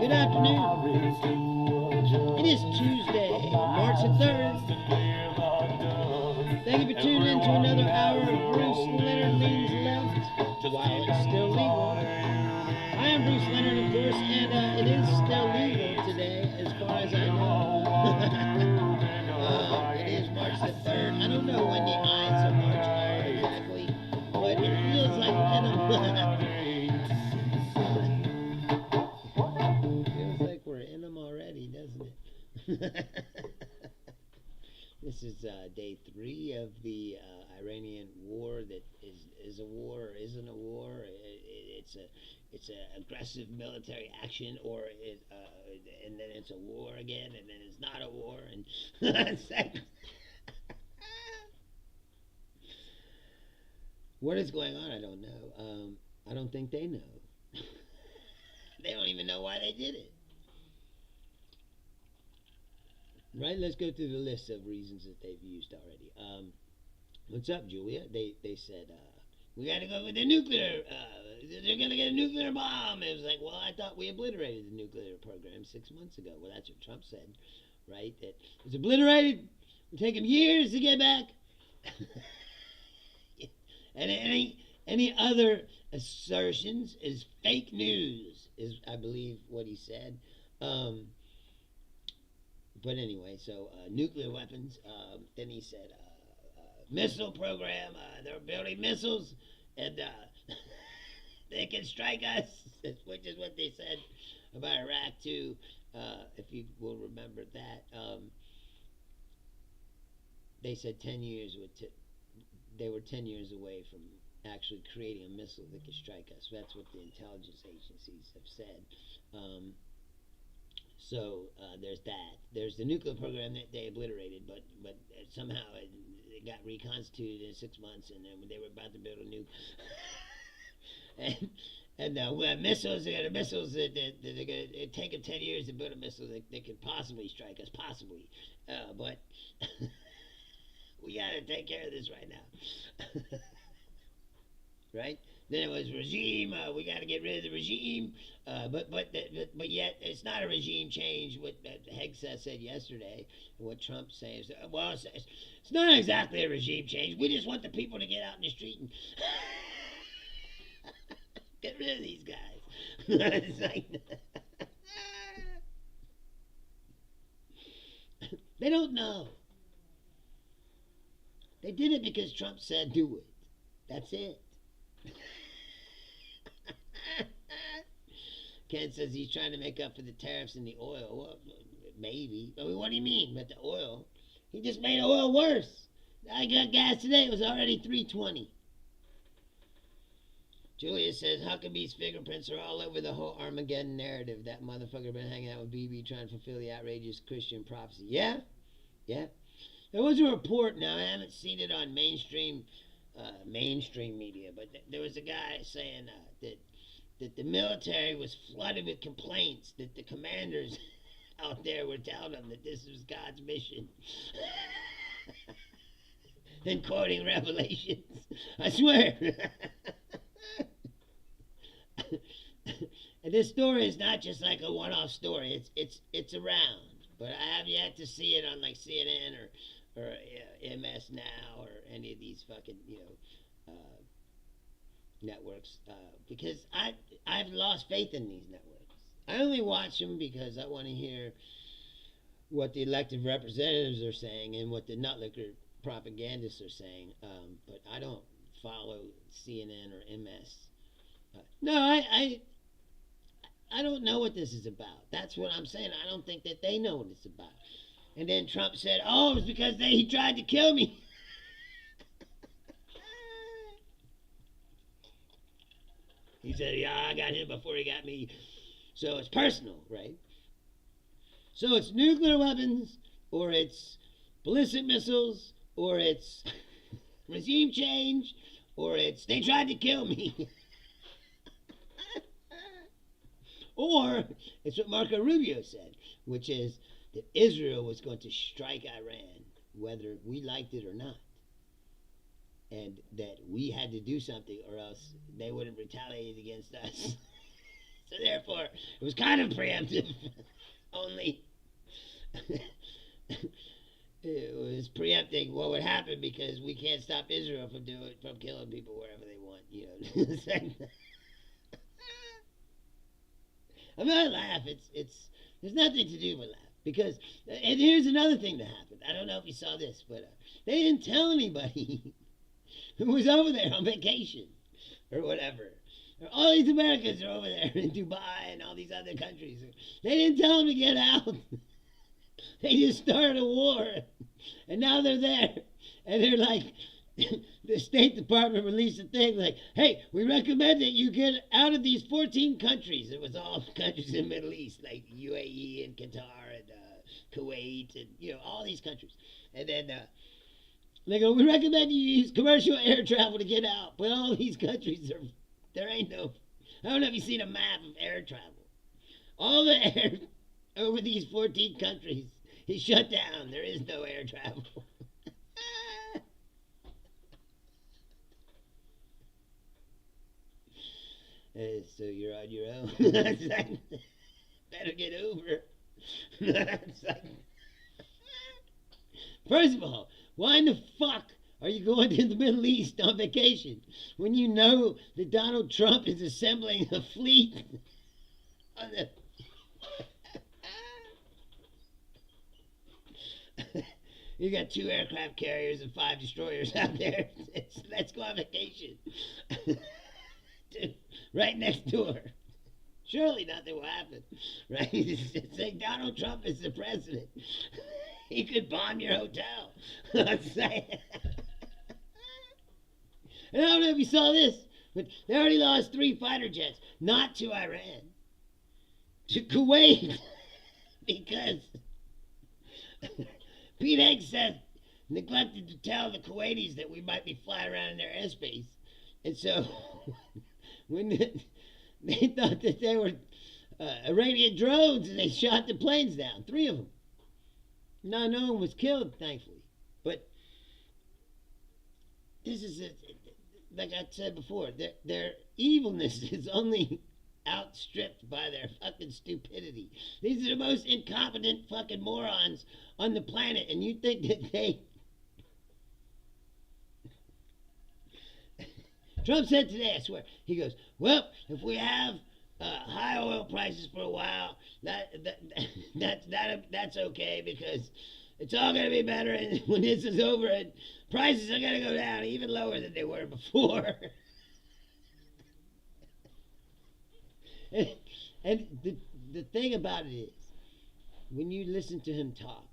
Good afternoon. It is Tuesday, March the 3rd. Thank you for tuning in to another hour of Bruce Leonard Leans Left while it's still legal. I am Bruce Leonard, of course, and it is still legal today, as far as I know. It is March the 3rd. I don't know when the Ides of March are exactly, but it feels like feels like we're in them already, doesn't it? This is day 3 of the Iranian war. That is a war or isn't a war. It's a aggressive military action, or and then it's a war again, and then it's not a war, and what is going on? I don't know. I don't think they know. They don't even know why they did it. Right? Let's go through the list of reasons that they've used already. What's up, Julia? They said we got to go with the nuclear. They're gonna get a nuclear bomb. It was like, well, I thought we obliterated the nuclear program 6 months ago. Well, that's what Trump said, right? That it's obliterated. It'll take him years to get back. And any other assertions is fake news, is I believe what he said. But anyway, so nuclear weapons. Then he said missile program. They're building missiles, and they can strike us, which is what they said about Iraq too. If you will remember that, they said 10 years they were 10 years away from actually creating a missile that could strike us. That's what the intelligence agencies have said. So there's that. There's the nuclear program that they obliterated, but somehow it got reconstituted in 6 months, and then they were about to build a nuke. and missiles, they got missiles that they're going to take them 10 years to build a missile that could possibly strike us, possibly. But we got to take care of this right now. Right? Then it was regime. We got to get rid of the regime. But yet it's not a regime change. What Hegseth said yesterday, and what Trump's saying is, well, it's not exactly a regime change. We just want the people to get out in the street and get rid of these guys. It's like, they don't know. They did it because Trump said do it. That's it. Ken says he's trying to make up for the tariffs and the oil. Well, maybe. I mean, what do you mean? But the oil, he just made oil worse. I got gas today. It was already $3.20. Julia says Huckabee's fingerprints are all over the whole Armageddon narrative. That motherfucker been hanging out with BB trying to fulfill the outrageous Christian prophecy. Yeah. There was a report. Now I haven't seen it on mainstream media, but there was a guy saying that the military was flooded with complaints that the commanders out there were telling them that this was God's mission. And quoting Revelations. I swear. And this story is not just like a one-off story. It's around, but I have yet to see it on like CNN or MS Now or any of these fucking networks, because I've lost faith in these networks. I only watch them because I want to hear what the elected representatives are saying and what the nutlicker propagandists are saying, but I don't follow CNN or MS. No, I don't know what this is about. That's what I'm saying. I don't think that they know what it's about. And then Trump said, oh, it was because he tried to kill me. He said, yeah, I got him before he got me. So it's personal, right? So it's nuclear weapons, or it's ballistic missiles, or it's regime change, or it's they tried to kill me. Or it's what Marco Rubio said, which is that Israel was going to strike Iran, whether we liked it or not. And that we had to do something or else they would have retaliated against us. So therefore, it was kind of preemptive. Only it was preempting what would happen because we can't stop Israel from killing people wherever they want. I'm not laugh. It's there's nothing to do but laugh because and here's another thing that happened. I don't know if you saw this, but they didn't tell anybody who was over there on vacation or whatever. All these Americans are over there in Dubai and all these other countries. They didn't tell them to get out. They just started a war, and now they're there, and they're like, the State Department released a thing like, "Hey, we recommend that you get out of these 14 countries." It was all countries in the Middle East, like UAE and Qatar and Kuwait, and all these countries. And then they go, "We recommend you use commercial air travel to get out," but all these countries there ain't no. I don't know if you've seen a map of air travel. All the air over these 14 countries is shut down. There is no air travel. So you're on your own. Better get over. First of all, why in the fuck are you going to the Middle East on vacation when you know that Donald Trump is assembling a fleet on the You got 2 aircraft carriers and 5 destroyers out there. Let's go on vacation. Right next door. Surely nothing will happen. Right? It's like Donald Trump is the president. He could bomb your hotel. I'm saying. And I don't know if you saw this, but they already lost 3 fighter jets. Not to Iran. To Kuwait. Because Pete Hegseth neglected to tell the Kuwaitis that we might be flying around in their airspace. And so, when they thought that they were Iranian drones and they shot the planes down, 3 of them. No one was killed, thankfully. But this is, like I said before, their evilness is only outstripped by their fucking stupidity. These are the most incompetent fucking morons on the planet, and you think that they... Trump said today, I swear, he goes, "Well, if we have high oil prices for a while, that's okay because it's all going to be better, and when this is over, and prices are going to go down even lower than they were before." And the thing about it is, when you listen to him talk,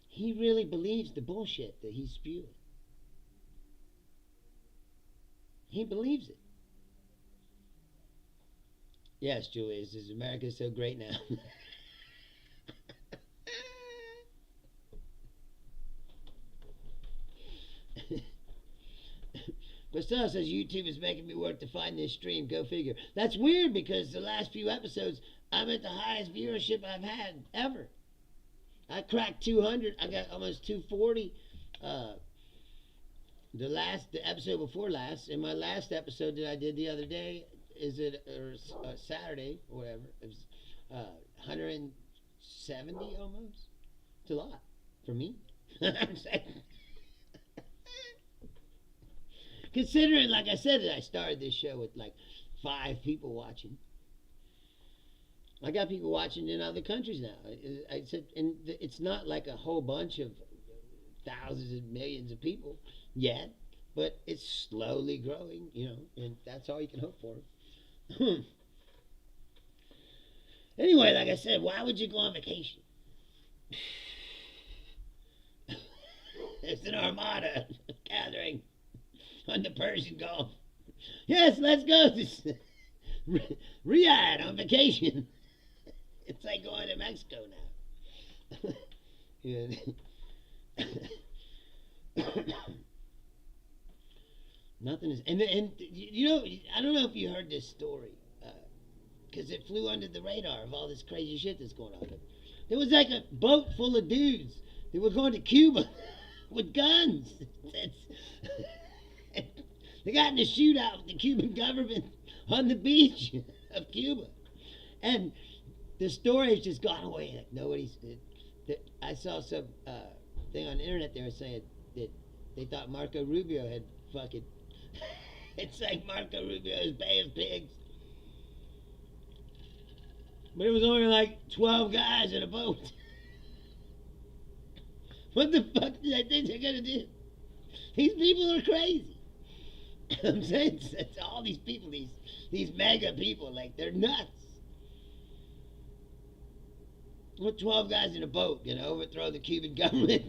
he really believes the bullshit that he's spewing. He believes it. Yes, Julius, is America so great now? Costello says YouTube is making me work to find this stream. Go figure. That's weird because the last few episodes, I'm at the highest viewership I've had ever. I cracked 200. I got almost 240. The episode before last, and my last episode that I did the other day, Saturday or whatever, it was 170 almost. It's a lot for me. Considering, like I said, that I started this show with like 5 people watching. I got people watching in other countries now. I said, and it's not like a whole bunch of thousands and millions of people yet, but it's slowly growing, and that's all you can hope for. Anyway, like I said, why would you go on vacation? It's an armada gathering on the Persian Gulf. Yes, let's go to Riyadh on vacation. It's like going to Mexico now. Nothing is, and I don't know if you heard this story, because it flew under the radar of all this crazy shit that's going on. But there was like a boat full of dudes that were going to Cuba with guns. They got in a shootout with the Cuban government on the beach. of Cuba. And the story has just gone away. Like nobody's. I saw some thing on the internet. They were saying that they thought Marco Rubio had fucking. It's like Marco Rubio's Bay of Pigs. But it was only like 12 guys in a boat. What the fuck do they think they're gonna do? These people are crazy. I'm saying it's all these people, these mega people, like they're nuts. What 12 guys in a boat gonna overthrow the Cuban government?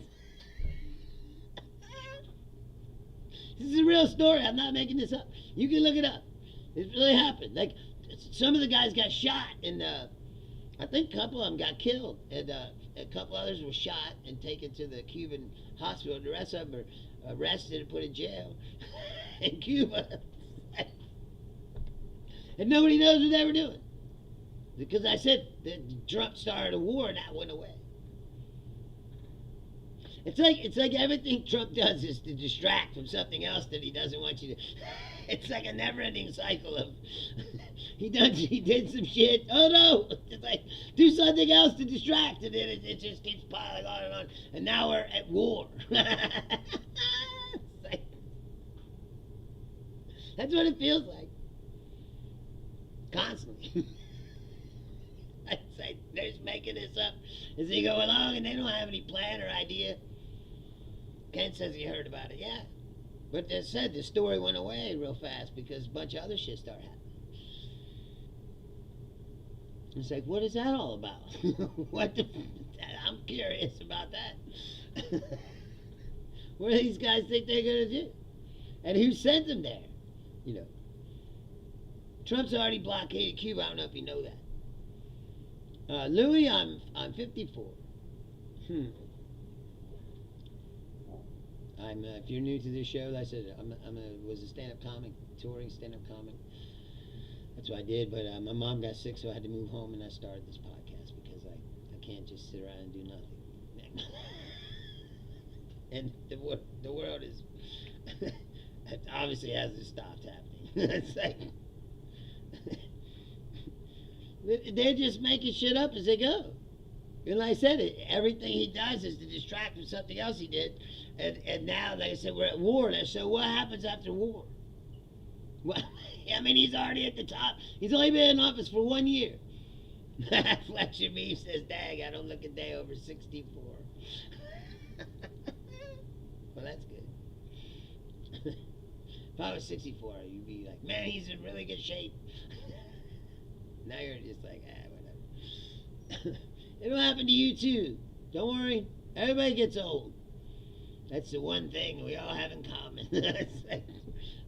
This is a real story. I'm not making this up. You can look it up. It really happened. Like some of the guys got shot, and I think a couple of them got killed, and a couple others were shot and taken to the Cuban hospital. The rest of them were arrested and put in jail in Cuba, and nobody knows what they were doing because I said that Trump started a war and that went away. It's like everything Trump does is to distract from something else that he doesn't want you to. It's like a never-ending cycle of he did some shit. Oh no! It's like do something else to distract, and then it just keeps piling on and on. And now we're at war. Like, that's what it feels like. Constantly. It's like they're just making this up as they go along, and they don't have any plan or idea. Ken says he heard about it, yeah. But they said the story went away real fast because a bunch of other shit started happening. It's like, what is that all about? What the? I'm curious about that. What do these guys think they're gonna do? And who sent them there? You know, Trump's already blockaded Cuba. I don't know if you know that. Louis, I'm 54. If you're new to this show, like I said, was a stand-up comic, touring stand-up comic. That's what I did, but my mom got sick, so I had to move home, and I started this podcast because I can't just sit around and do nothing. And the world is obviously hasn't stopped happening. It's like they're just making shit up as they go. And like I said, everything he does is to distract from something else he did. And now, like I said, we're at war. So what happens after war? Well, I mean, he's already at the top. He's only been in office for 1 year. Fletcher Beef says, dang, I don't look a day over 64. Well, that's good. If I was 64, you'd be like, man, he's in really good shape. Now you're just like, whatever. It'll happen to you too. Don't worry. Everybody gets old. That's the one thing we all have in common. It's like,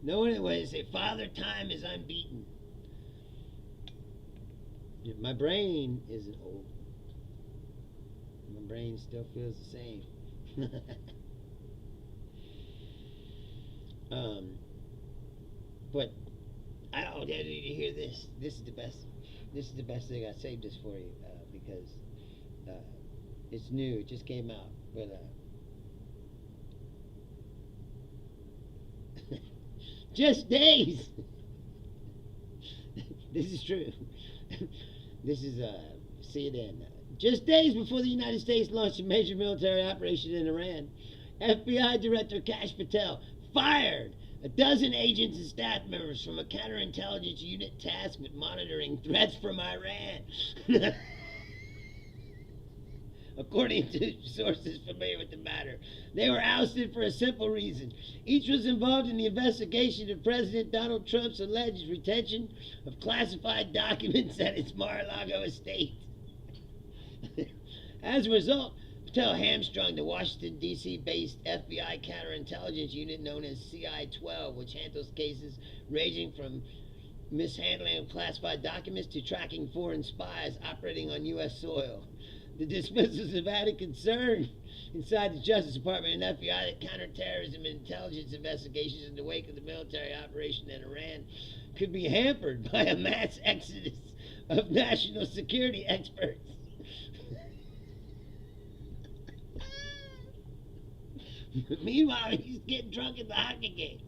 no one would say, Father Time is unbeaten. My brain isn't old. My brain still feels the same. But I don't need to hear this. This is the best. This is the best thing. I saved this for you because it's new. It just came out. But just days. This is true. This is CNN. Just days before the United States launched a major military operation in Iran, FBI Director Kash Patel fired a dozen agents and staff members from a counterintelligence unit tasked with monitoring threats from Iran. According to sources familiar with the matter, they were ousted for a simple reason. Each was involved in the investigation of President Donald Trump's alleged retention of classified documents at his Mar-a-Lago estate. As a result, Patel hamstrung the Washington, D.C.-based FBI counterintelligence unit known as CI-12, which handles cases ranging from mishandling of classified documents to tracking foreign spies operating on U.S. soil. The dismissals have added concern inside the Justice Department and FBI that counterterrorism and intelligence investigations in the wake of the military operation in Iran could be hampered by a mass exodus of national security experts. Meanwhile, he's getting drunk at the hockey game.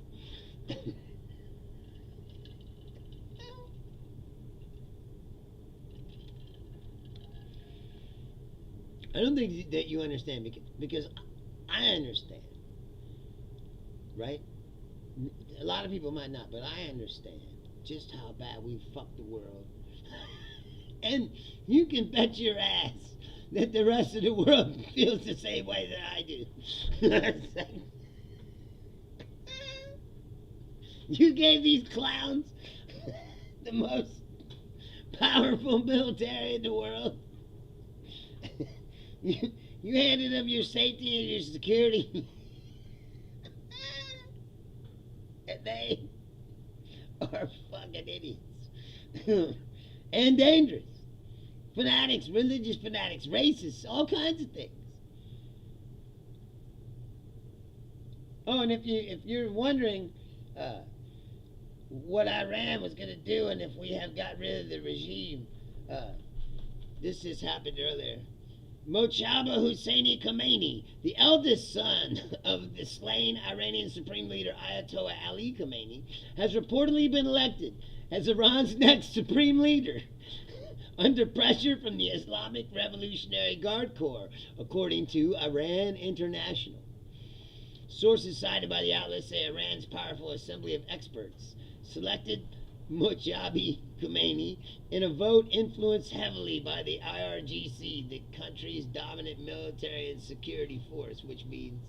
I don't think that you understand because I understand, right? A lot of people might not, but I understand just how bad we fucked the world. And you can bet your ass that the rest of the world feels the same way that I do. You gave these clowns the most powerful military in the world. You handed them your safety and your security. And they are fucking idiots. And dangerous. Fanatics, religious fanatics, racists, all kinds of things. Oh, and if you're wondering what Iran was going to do and if we have got rid of the regime, this just happened earlier. Mojtaba Hosseini Khomeini, the eldest son of the slain Iranian Supreme Leader Ayatollah Ali Khomeini, has reportedly been elected as Iran's next Supreme Leader under pressure from the Islamic Revolutionary Guard Corps, according to Iran International. Sources cited by the outlet say Iran's powerful assembly of experts selected Mojtaba Khomeini in a vote influenced heavily by the IRGC, the country's dominant military and security force, which means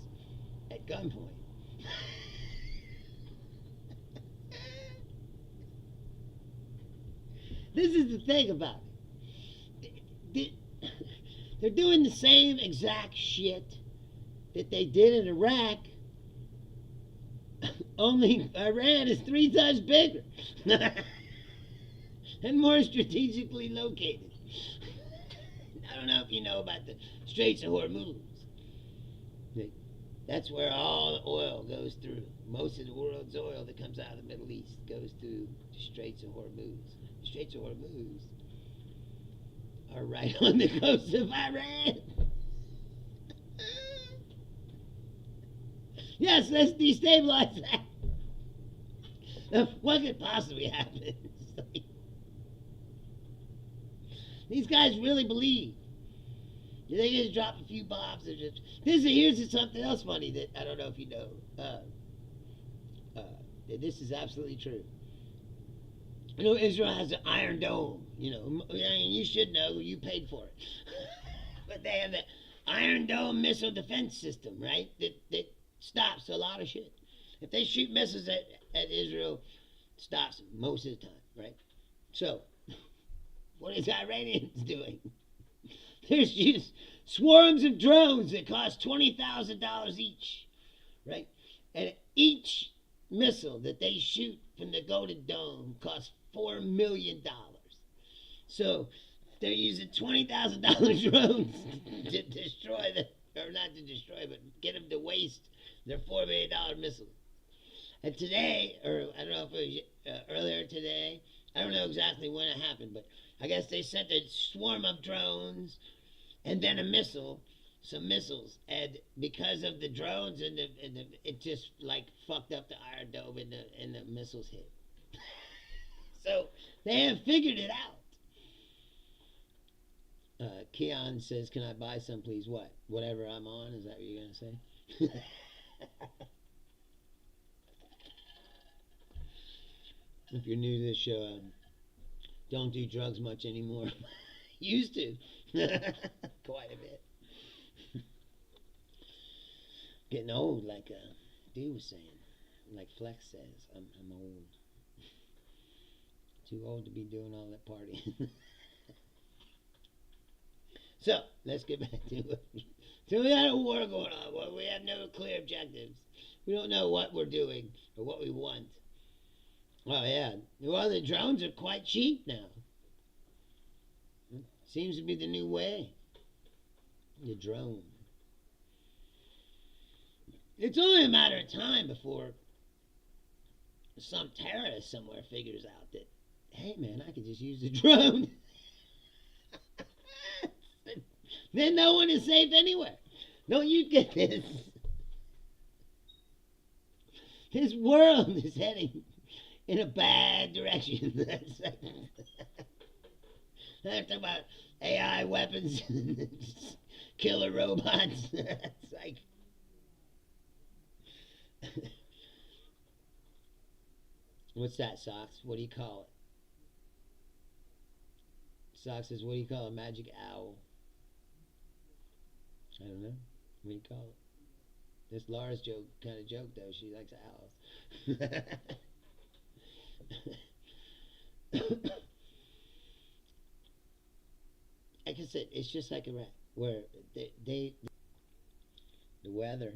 at gunpoint. This is the thing about it. They're doing the same exact shit that they did in Iraq, only Iran is 3 times bigger and more strategically located. I don't know if you know about the Straits of Hormuz. That's where all the oil goes through. Most of the world's oil that comes out of the Middle East goes through the Straits of Hormuz. The Straits of Hormuz are right on the coast of Iran. Yes, let's destabilize that. What could possibly happen? These guys really believe. They just drop a few bombs. Here's something else funny that I don't know if you know. This is absolutely true. You know, Israel has an Iron Dome. You know, I mean, you should know. You paid for it. But they have the Iron Dome missile defense system, right? That stops a lot of shit. If they shoot missiles at Israel, it stops them most of the time, right? So, what is Iranians doing? There's just swarms of drones that cost $20,000 each, right? And each missile that they shoot from the Golden Dome costs $4 million. So they're using $20,000 drones to destroy or not to destroy, but get them to waste their $4 million missiles. And today, or I don't know if it was earlier today, I don't know exactly when it happened, but I guess they sent a swarm of drones and then some missiles, and because of the drones and it just like fucked up the Iron Dome and the missiles hit. So they have figured it out. Keon says, "Can I buy some, please?" What? Whatever I'm on? Is that what you're gonna say? If you're new to this show, don't do drugs much anymore. Used to. Quite a bit. Getting old, like dude was saying. Like Flex says. I'm old. Too old to be doing all that partying. So, let's get back to it. So we got a war going on. Well, we have no clear objectives. We don't know what we're doing or what we want. Oh, yeah. Well, the drones are quite cheap now. Seems to be the new way. The drone. It's only a matter of time before some terrorist somewhere figures out that, hey, man, I could just use the drone. Then no one is safe anywhere. Don't you get this? This world is heading in a bad direction. I'm talking about AI weapons killer robots. It's like what's that, Socks? What do you call it? Socks says, what do you call a magic owl? I don't know. What do you call it? This Laura's kind of joke though. She likes owls. Like I said, it's just like a rat. Where the weather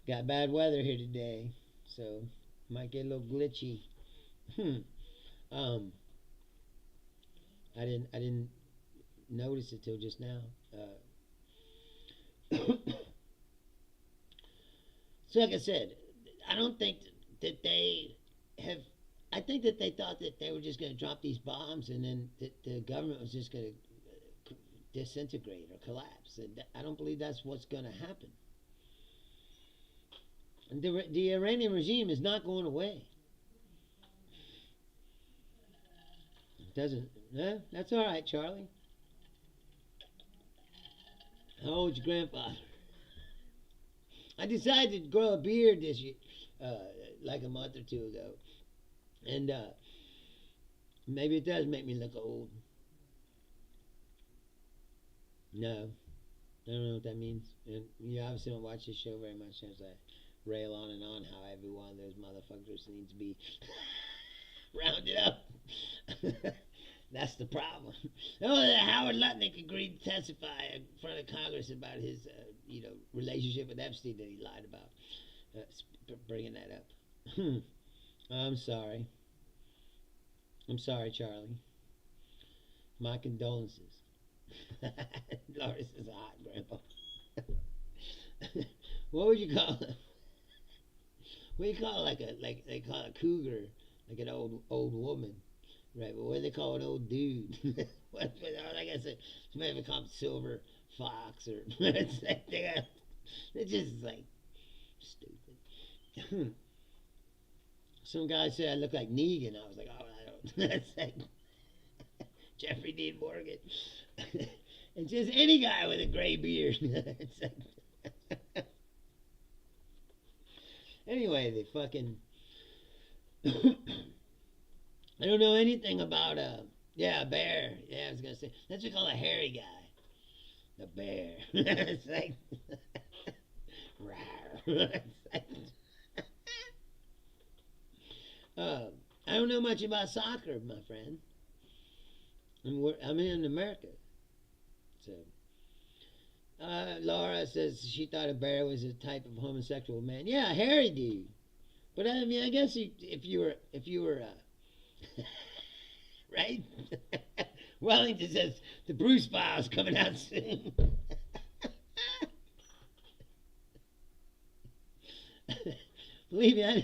got bad weather here today, so might get a little glitchy. um, I didn't notice it till just now. So like I said, I don't think that they have. I think that they thought that they were just going to drop these bombs and then the government was just going to disintegrate or collapse. And I don't believe that's what's going to happen. And the Iranian regime is not going away. It doesn't. That's all right, Charlie. How old's your grandfather? I decided to grow a beard this year, like a month or two ago. And maybe it does make me look old. No. I don't know what that means. And you obviously don't watch this show very much as I rail on and on how every one of those motherfuckers needs to be rounded up. That's the problem. Oh, Howard Lutnick agreed to testify in front of Congress about his, relationship with Epstein that he lied about. Bringing that up. I'm sorry. I'm sorry, Charlie. My condolences. Loris is a hot grandpa. What would you call it? What do you call it? Like they call a cougar, like an old woman, right? But what do they call an old dude? Like I said, maybe call him Silver Fox or it's just like stupid. Some guy said I look like Negan. I was like, oh, I don't. That's like Jeffrey Dean Morgan. It's just any guy with a gray beard. It's like anyway, they fucking. I don't know anything about a bear. Yeah, I was gonna say that's what we call a hairy guy. The bear. It's like rawr. It's like I don't know much about soccer, my friend. I'm in America. So, Laura says she thought a bear was a type of homosexual man. Yeah, a hairy dude. But I mean, I guess if you were, right? Wellington says the Bruce File's coming out soon. Believe me, I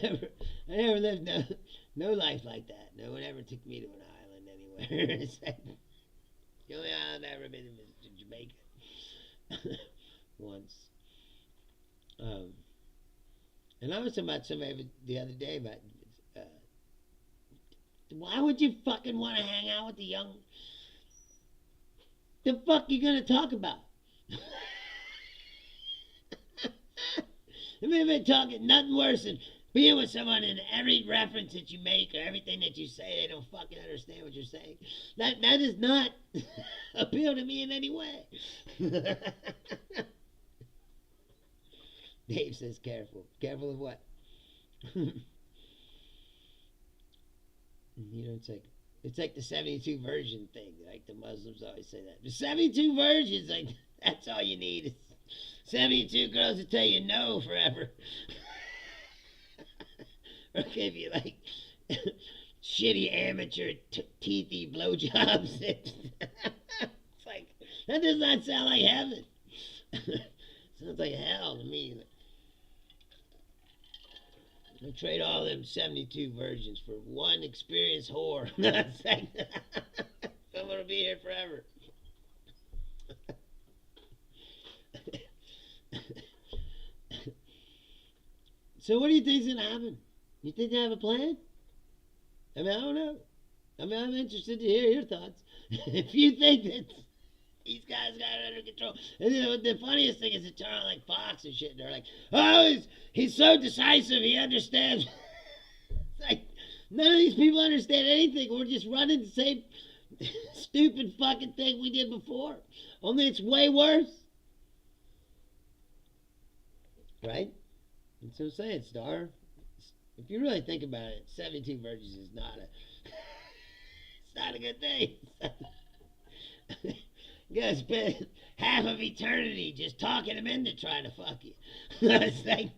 never lived no life like that. No one ever took me to an island anywhere. It's like, the only island I ever been to was Jamaica. Once. And I was talking about somebody the other day about why would you fucking want to hang out with the young? The fuck you gonna talk about? I mean, they're talking nothing worse than being with someone and every reference that you make or everything that you say, they don't fucking understand what you're saying. That does not appeal to me in any way. Dave says careful. Careful of what? It's like the 72 virgin thing. Like the Muslims always say that. The 72 virgins, like that's all you need is 72 girls to tell you no forever. Or give you like shitty amateur teethy blowjobs. It's like that does not sound like heaven. Sounds like hell to me. I'll trade all them 72 virgins for one experienced whore. It's like, I'm gonna be here forever. So what do you think's gonna happen? You think they have a plan? I mean, I don't know. I mean, I'm interested to hear your thoughts. If you think that These guys got it under control. And you know, the funniest thing is to turn on like Fox and shit. And they're like, oh, he's so decisive. He understands. It's like, none of these people understand anything. We're just running the same stupid fucking thing we did before. Only it's way worse. Right? That's what I'm saying, Star. If you really think about it, 72 virgins is not a... It's not a good thing. You gotta spend half of eternity just talking them into trying to fuck you. It's like...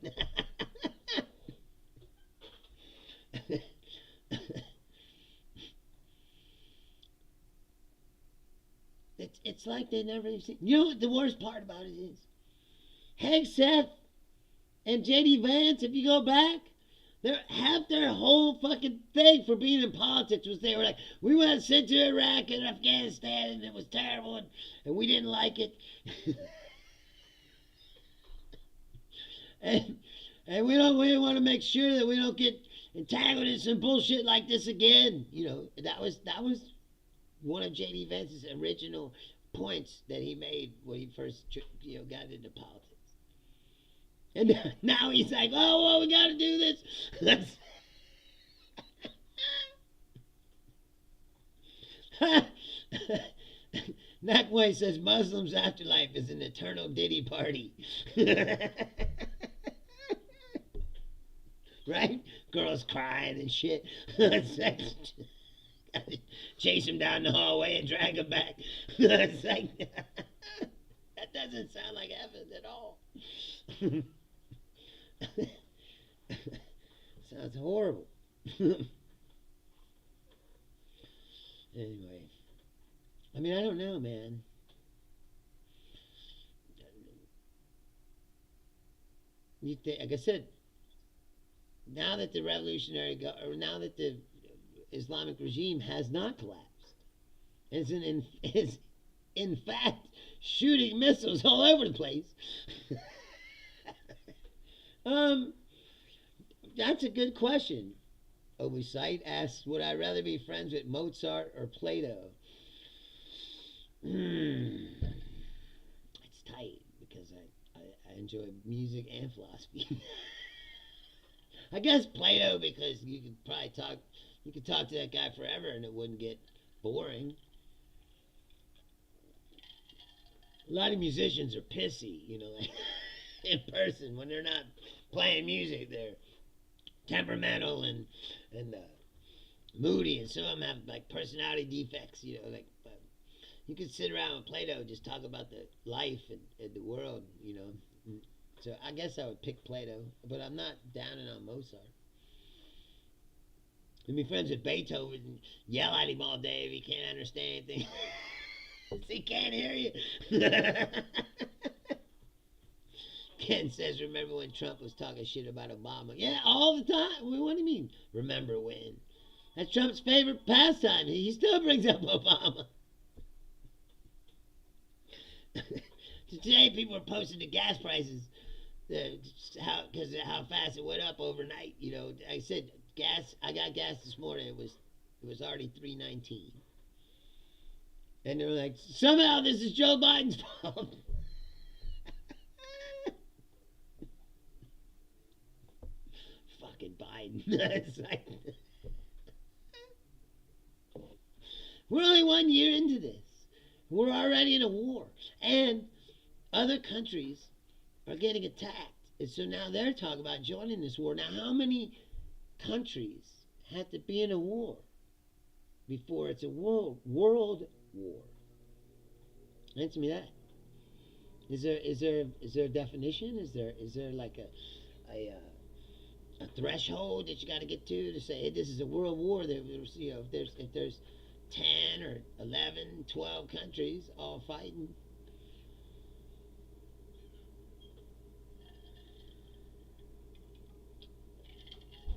It's like they never even seen... You know what the worst part about it is? Hegseth and J.D. Vance, if you go back, half their whole fucking thing for being in politics was they were like, we went sent to Iraq and Afghanistan and it was terrible and we didn't like it. and we want to make sure that we don't get entangled in some bullshit like this again. You know, that was one of J.D. Vance's original points that he made when he first got into politics. And now he's like, oh, well, we got to do this. Nakboy says Muslims' afterlife is an eternal Diddy party. Right? Girls crying and shit. Chase him down the hallway and drag him back. It's like, that doesn't sound like heaven at all. Sounds horrible. Anyway, I mean, I don't know, man. You think, like I said, now that the now that the Islamic regime has not collapsed, is in fact shooting missiles all over the place. That's a good question. Oversight asks, would I rather be friends with Mozart or Plato? It's tight because I enjoy music and philosophy. I guess Plato, because you could talk to that guy forever and it wouldn't get boring. A lot of musicians are pissy, like in person when they're not playing music. They're temperamental and moody, and some of them have like personality defects. Like you could sit around with Plato and just talk about the life and the world. So I guess I would pick Plato, but I'm not downing on Mozart. And be friends with Beethoven and yell at him all day if he can't understand anything. He can't hear you. Ken says, remember when Trump was talking shit about Obama? Yeah, all the time. What do you mean, remember when? That's Trump's favorite pastime. He still brings up Obama. Today, people are posting the gas prices, because of how fast it went up overnight. I said, I got gas this morning. It was already $3.19. And they were like, somehow this is Joe Biden's fault. Fucking Biden. It's like, we're only 1 year into this. We're already in a war. And other countries are getting attacked. And so now they're talking about joining this war. Now, how many countries have to be in a war before it's a world war? Answer me that. Is there a definition? Is there like a threshold that you got to get to say, hey, this is a world war? That if there's 10 or 11, 12 countries all fighting.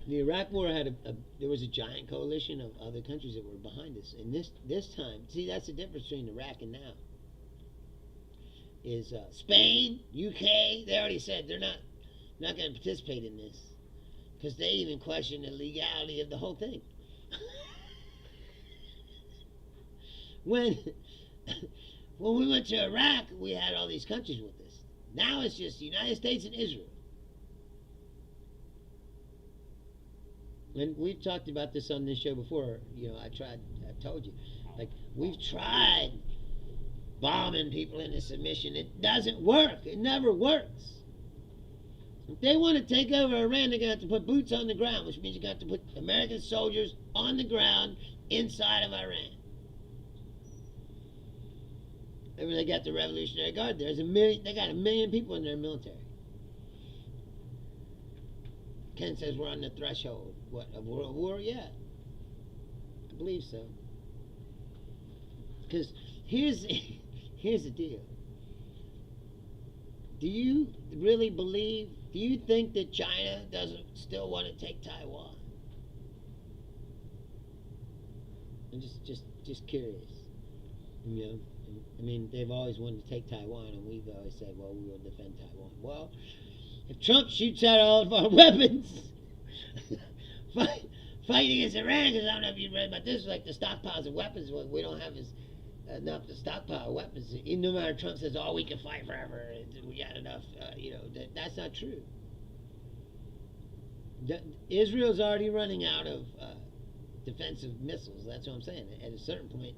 The Iraq War there was a giant coalition of other countries that were behind us, and this time, see, that's the difference between Iraq and now. Is Spain, UK? They already said they're not going to participate in this because they even question the legality of the whole thing. when when we went to Iraq, we had all these countries with us. Now it's just the United States and Israel. And we've talked about this on this show before. I've told you. Like, we've tried bombing people into submission. It doesn't work. It never works. If they want to take over Iran, they're going to have to put boots on the ground, which means you're going to have to put American soldiers on the ground inside of Iran. Remember, they got the Revolutionary Guard. They got 1 million people in their military. Ken says we're on the threshold. What, of world war? Yeah. I believe so. Because here's the deal. Do you really believe, do you think that China doesn't still want to take Taiwan? I'm just curious. I mean, they've always wanted to take Taiwan, and we've always said, well, we will defend Taiwan. Well, if Trump shoots out all of our weapons, fighting against Iran, because I don't know if you read about this, like the stockpiles of weapons, we don't have enough to stockpile weapons. No matter Trump says, oh, we can fight forever, we got enough, that's not true. Israel's already running out of defensive missiles. That's what I'm saying. At a certain point,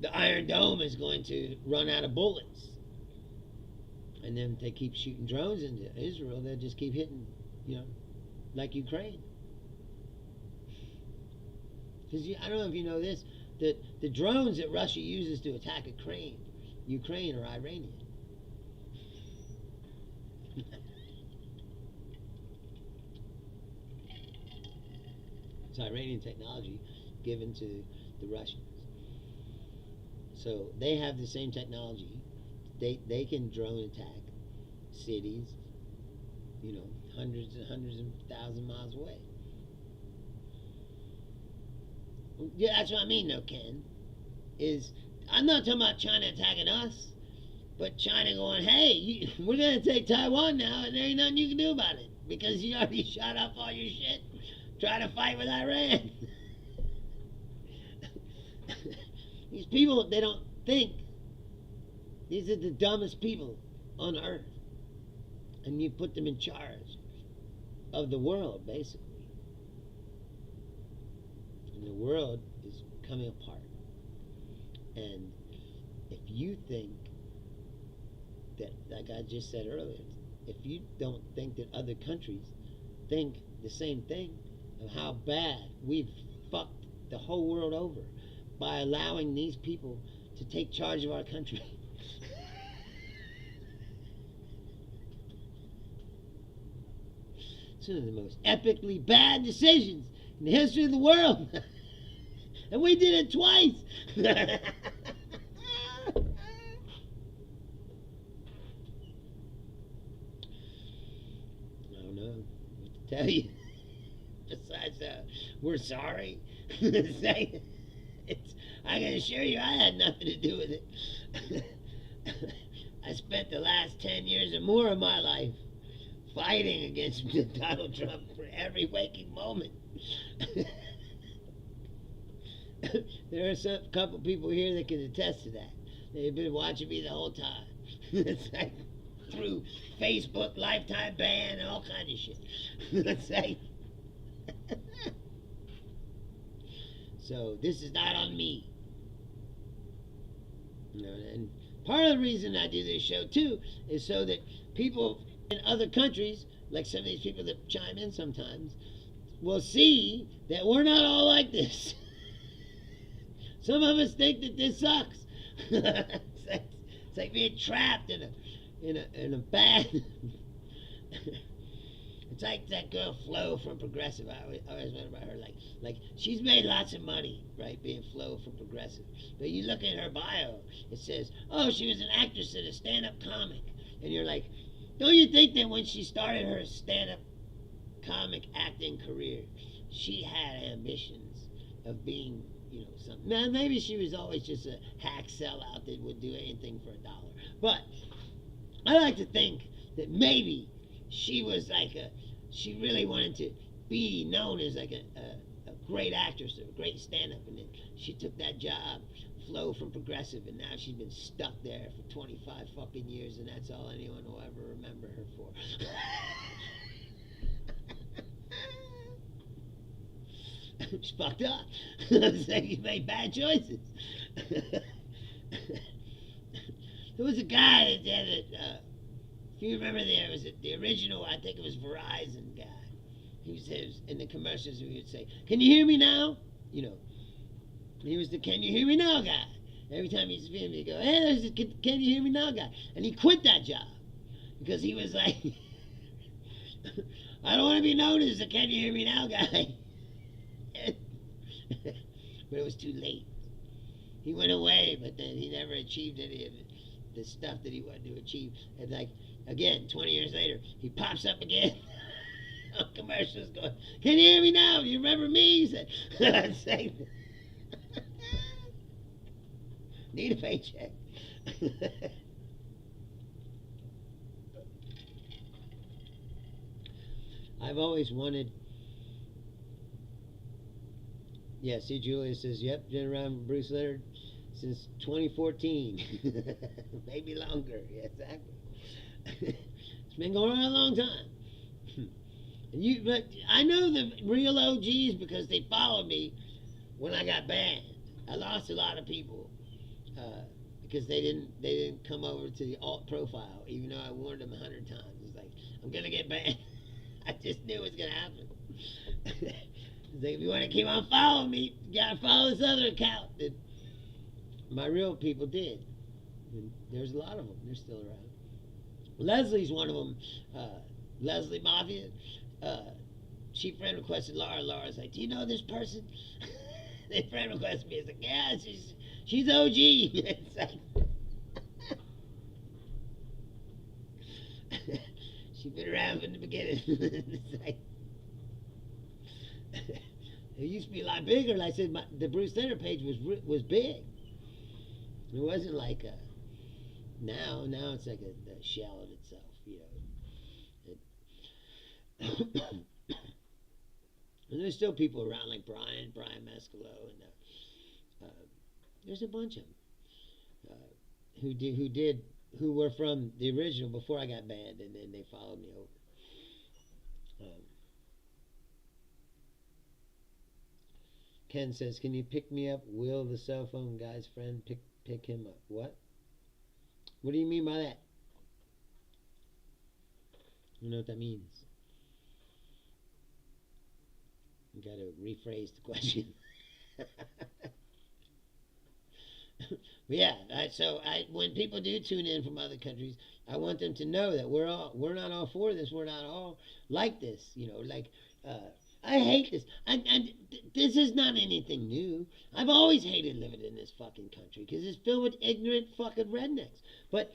the Iron Dome is going to run out of bullets. And then if they keep shooting drones into Israel, they'll just keep hitting, like Ukraine. Because I don't know if you know this, that the drones that Russia uses to attack Ukraine are Iranian. It's Iranian technology given to the Russians. So they have the same technology. They can drone attack cities, hundreds and hundreds of thousand miles away. Yeah, that's what I mean, though, Ken. I'm not talking about China attacking us, but China going, hey, we're going to take Taiwan now, and there ain't nothing you can do about it, because you already shot off all your shit trying to fight with Iran. These people, they don't think. These are the dumbest people on earth. And you put them in charge of the world, basically. And the world is coming apart. And if you think that, like I just said earlier, if you don't think that other countries think the same thing of how bad we've fucked the whole world over by allowing these people to take charge of our country. It's one of the most epically bad decisions in the history of the world. And we did it twice. I don't know what to tell you. Besides, we're sorry. I can assure you I had nothing to do with it. I spent the last 10 years or more of my life fighting against Donald Trump for every waking moment. There are a couple people here that can attest to that. They've been watching me the whole time. It's like through Facebook, lifetime ban, and all kinds of shit. It's like, so this is not on me. And part of the reason I do this show too is so that people in other countries, like some of these people that chime in sometimes, will see that we're not all like this. Some of us think that this sucks. It's like being trapped in a bad. It's like that girl Flo from Progressive. I always wonder about her. Like she's made lots of money, right, being Flo from Progressive. But you look at her bio, it says, oh, she was an actress and a stand-up comic. And you're like, don't you think that when she started her stand-up comic acting career, she had ambitions of being, something? Now, maybe she was always just a hack sellout that would do anything for $1. But I like to think that maybe she was she really wanted to be known as like a great actress or a great stand-up, and then she took that job flow from Progressive, and now she's been stuck there for 25 fucking years, and that's all anyone will ever remember her for. She's fucked up. You made bad choices. There was a guy that said that, if you remember, there was the original, I think it was Verizon guy. He says in the commercials, he would say, "Can you hear me now?" You know, he was the "Can you hear me now" guy. Every time he'd see him, he'd go, "Hey, there's the Can you hear me now" guy. And he quit that job because he was like, "I don't want to be known as the Can you hear me now guy." But it was too late. He went away, but then he never achieved any of the stuff that he wanted to achieve. And like, again, 20 years later, he pops up again on commercials going, "Can you hear me now? You remember me?" He said, "Need a paycheck." I've always wanted. Yeah, see, Julia says, "Yep, been around Bruce Leonard since 2014." Maybe longer. Yeah, exactly. It's been going on a long time. But I know the real OGs because they followed me when I got banned. I lost a lot of people because they didn't come over to the alt profile, even though I warned them 100 times. It's like, I'm gonna get banned. I just knew it was gonna happen. It's like, if you want to keep on following me, you gotta follow this other account that my real people did. And there's a lot of them. They're still around. Leslie's one of them. Leslie Mafia. She friend requested Laura. Laura's like, "Do you know this person?" They friend requested me. It's like, "Yeah, she's OG." It's like, she's been around from the beginning. It's like, it used to be a lot bigger. Like I said, the Bruce Leonard page was big. It wasn't like now it's like a shell of itself, you know. And there's still people around like Brian Mascalo, and there's a bunch of them who were from the original before I got banned, and then they followed me over. Ken says, "Can you pick me up? Will, the cell phone guy's friend, pick him up?" What? What do you mean by that? I don't know what that means. You got to rephrase the question. But yeah, when people do tune in from other countries, I want them to know that we're not all for this. We're not all like this. You know, like I hate this. And this is not anything new. I've always hated living in this fucking country because it's filled with ignorant fucking rednecks. But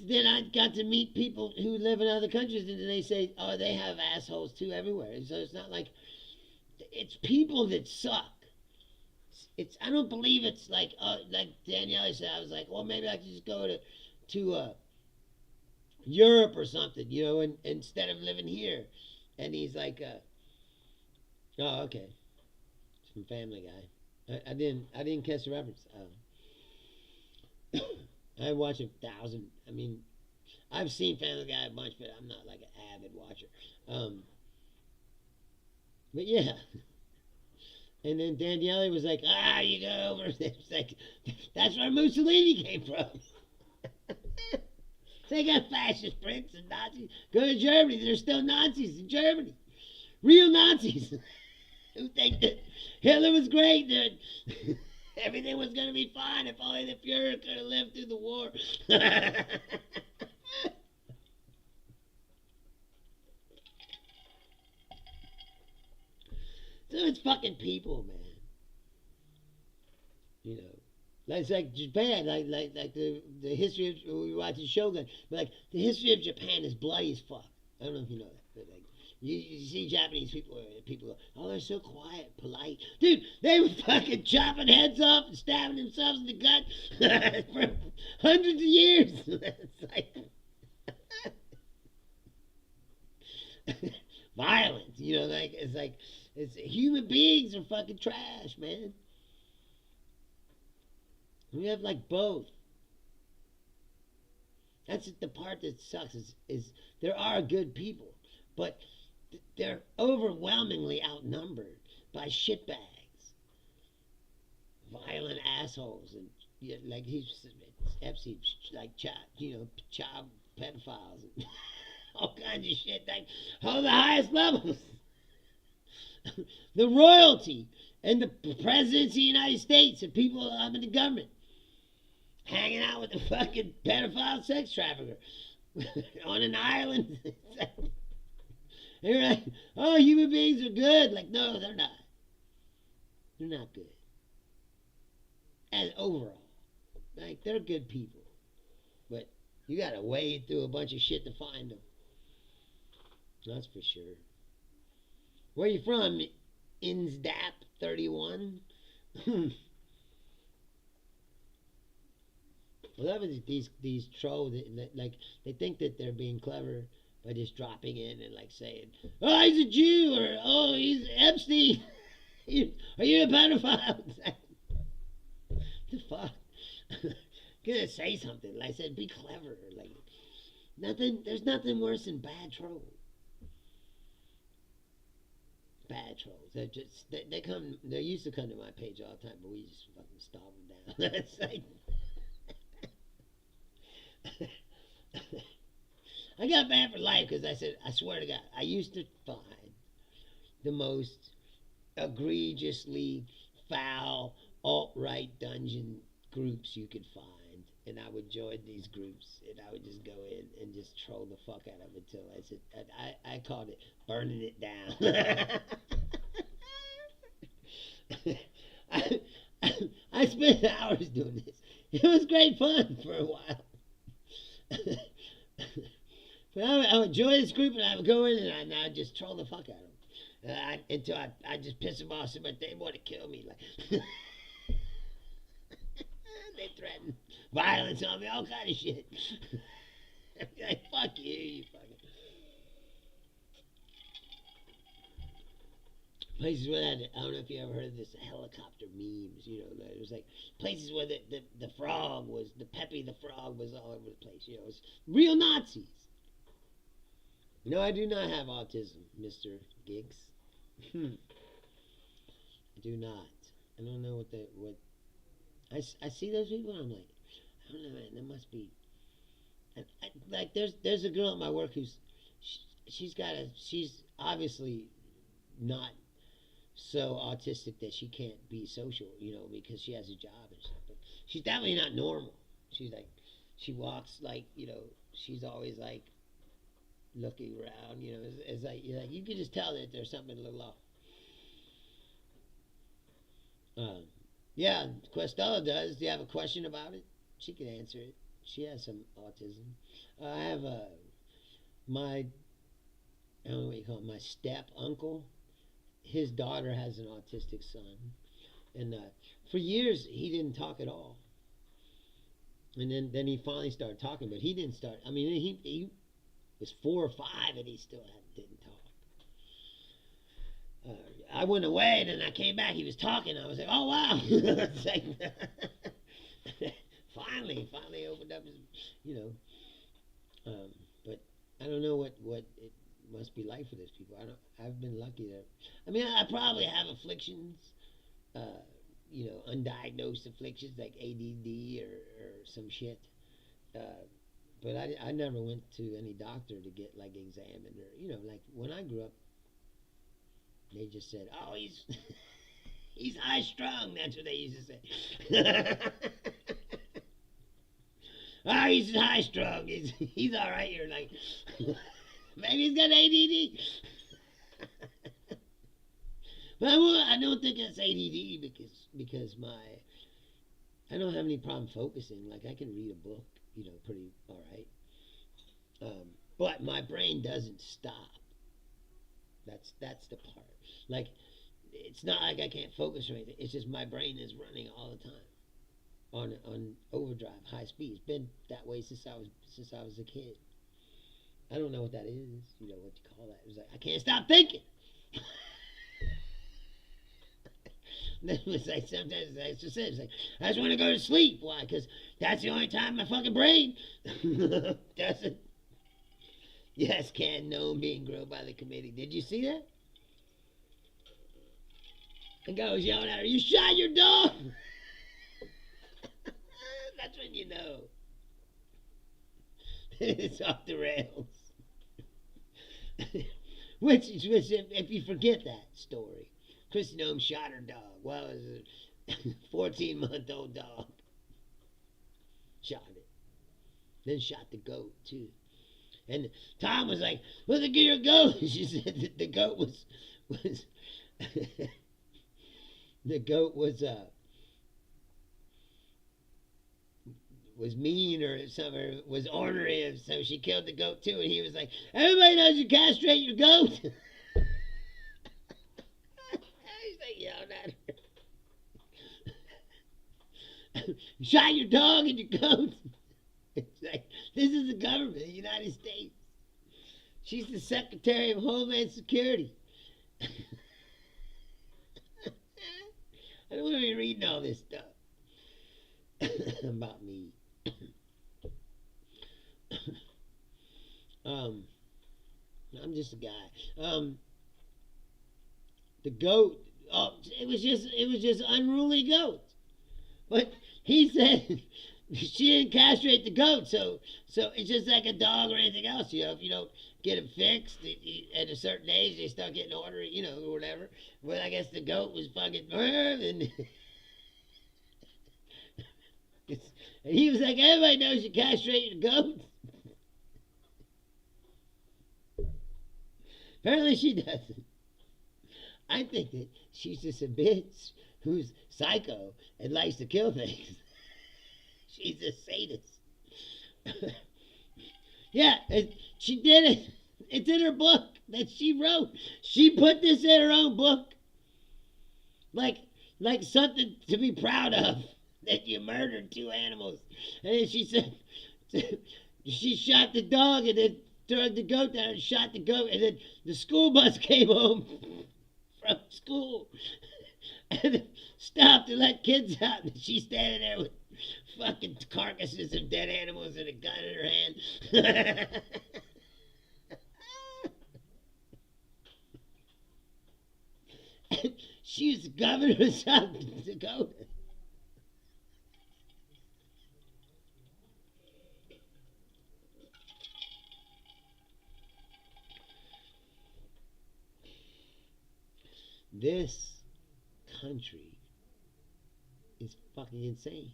then I got to meet people who live in other countries, and they say, "Oh, they have assholes too everywhere." And so it's not like it's people that suck. I don't believe it's like Danielle said. I was like, well, maybe I could just go to Europe or something, you know, and instead of living here. And he's like, "Oh, okay, it's from Family Guy." I didn't catch the reference. I watch 1,000. I mean, I've seen Family Guy a bunch, but I'm not like an avid watcher. But yeah. And then Daniele was like, "You go over." It's like, that's where Mussolini came from. They got fascist pricks and Nazis. Go to Germany. There's still Nazis in Germany. Real Nazis. Who think that Hitler was great, dude. Everything was going to be fine if only the Fuhrer could have lived through the war. So it's fucking people, man. You know, like it's like Japan, like the history of we watching Shogun, but like the history of Japan is bloody as fuck. I don't know if you know that, but like you see Japanese people go, "Oh, they're so quiet, polite." Dude, they were fucking chopping heads off and stabbing themselves in the gut for hundreds of years. It's like violence, you know, like it's human beings are fucking trash, man. We have like both. That's the part that sucks is there are good people, but they're overwhelmingly outnumbered by shitbags, violent assholes, and yeah, like he's Epstein, like child pedophiles, and all kinds of shit. Like all the highest levels, the royalty and the presidents of the United States and people up in the government hanging out with the fucking pedophile sex trafficker on an island. They're like, oh, human beings are good. Like, no, they're not. They're not good. And overall, like, they're good people. But you gotta wade through a bunch of shit to find them. That's for sure. Where you from? Insdap 31? I love it, these trolls that like they think that they're being clever by just dropping in and like saying, "Oh, he's a Jew," or "Oh, he's Epstein." Are you a pedophile? The fuck? Gonna say something. Like I said, be clever. Like nothing. There's nothing worse than bad trolls. Bad trolls. They're just they come. They used to come to my page all the time, but we just fucking stomp them down. It's like. I got banned for life because I said, I swear to God, I used to find the most egregiously foul alt-right dungeon groups you could find. And I would join these groups and I would just go in and just troll the fuck out of it until I said, I called it burning it down. I spent hours doing this. It was great fun for a while. But I would join this group and I would go in and I would just troll the fuck out of them until I just piss them off so much they want to kill me. Like they threaten violence on me, all kind of shit. Like fuck you fucking. Places where I don't know if you ever heard of this helicopter memes. It was like places where the frog was the Pepe the Frog was all over the place. It was real Nazis. No, I do not have autism, Mr. Giggs. I do not. I don't know what. I see those people and I'm like, I don't know, man. There must be. Like there's a girl at my work who's she's obviously not so autistic that she can't be social, because she has a job and stuff. But she's definitely not normal. She's like, she walks like, she's always like looking around, it's like, you can just tell that there's something a little off. Yeah, Questella does. Do you have a question about it? She can answer it. She has some autism. I have I don't know what you call it, my step uncle. His daughter has an autistic son, and for years he didn't talk at all. And then he finally started talking, but he didn't start. I mean, he was 4 or 5, and he still didn't talk. I went away, and then I came back. He was talking. I was like, oh wow! It's like, finally opened up his, but I don't know what it must be like for those people. I've been lucky that. I mean, I probably have afflictions, undiagnosed afflictions like ADD or some shit. But I never went to any doctor to get like examined or like when I grew up, they just said, "Oh, he's high strung." That's what they used to say. Oh, he's high strung. He's all right. You're like, maybe he's got ADD. But I don't think it's ADD because I don't have any problem focusing. Like I can read a book, pretty all right. But my brain doesn't stop. That's the part. Like it's not like I can't focus or anything. It's just my brain is running all the time on overdrive, high speed. It's been that way since I was a kid. I don't know what that is. What you call that? It's like I can't stop thinking. It was like sometimes I just said, it's like I just want to go to sleep. Why? Because that's the only time my fucking brain doesn't. Yes, can gnome being grilled by the committee. Did you see that? The guy was yelling at her, "You shot your dog!" That's when you know it's off the rails. which, if you forget that story, Chrissy Gnome shot her dog. Well, it was a 14-month-old dog. Shot it. Then shot the goat, too. And Tom was like, "Look at your goat." She said that the goat was the goat was mean or something, or was ornery, so she killed the goat too. And he was like, "Everybody knows you castrate your goat." He's like yelling at her. "You shot your dog and your goat." It's like, this is the government of the United States. She's the Secretary of Homeland Security. I don't want to be reading all this stuff about me. I'm just a guy. The goat. Oh, it was just unruly goats. But he said she didn't castrate the goat, so it's just like a dog or anything else. You know, if you don't get it fixed at a certain age, they start getting ornery, you know, or whatever. Well, I guess the goat was fucking and and he was like, "Everybody knows you castrate your goats." Apparently she doesn't. I think that she's just a bitch who's psycho and likes to kill things. She's a sadist. Yeah, she did it. It's in her book that she wrote. She put this in her own book. Like something to be proud of. That you murdered 2 animals. And then she said she shot the dog and then threw the goat down and shot the goat. And then the school bus came home from school and stopped to let kids out. And she's standing there with fucking carcasses of dead animals and a gun in her hand. She was the governor of South Dakota. This country is fucking insane.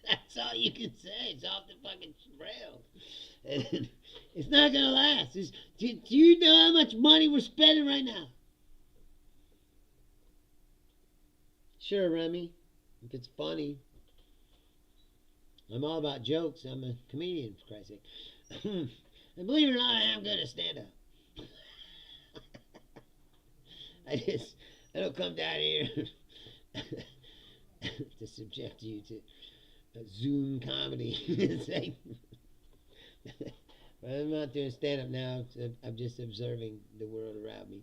That's all you can say. It's off the fucking rails. And it's not gonna last. Do you know how much money we're spending right now? Sure, Remy. If it's funny. I'm all about jokes. I'm a comedian, for Christ's sake. And believe it or not, I am good at stand-up. I don't come down here to subject you to a Zoom comedy. I'm not doing stand-up now. I'm just observing the world around me.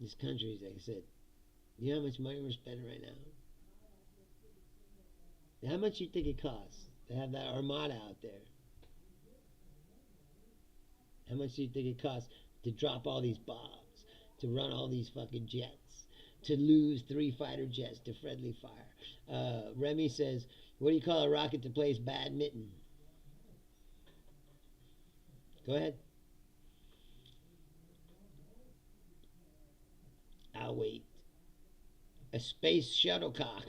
This country is, like I said, you know how much money we're spending right now? How much do you think it costs to have that armada out there? How much do you think it costs to drop all these bombs, to run all these fucking jets, to lose 3 fighter jets to friendly fire? Remy says, what do you call a rocket that plays badminton? Go ahead. I'll wait. A space shuttlecock.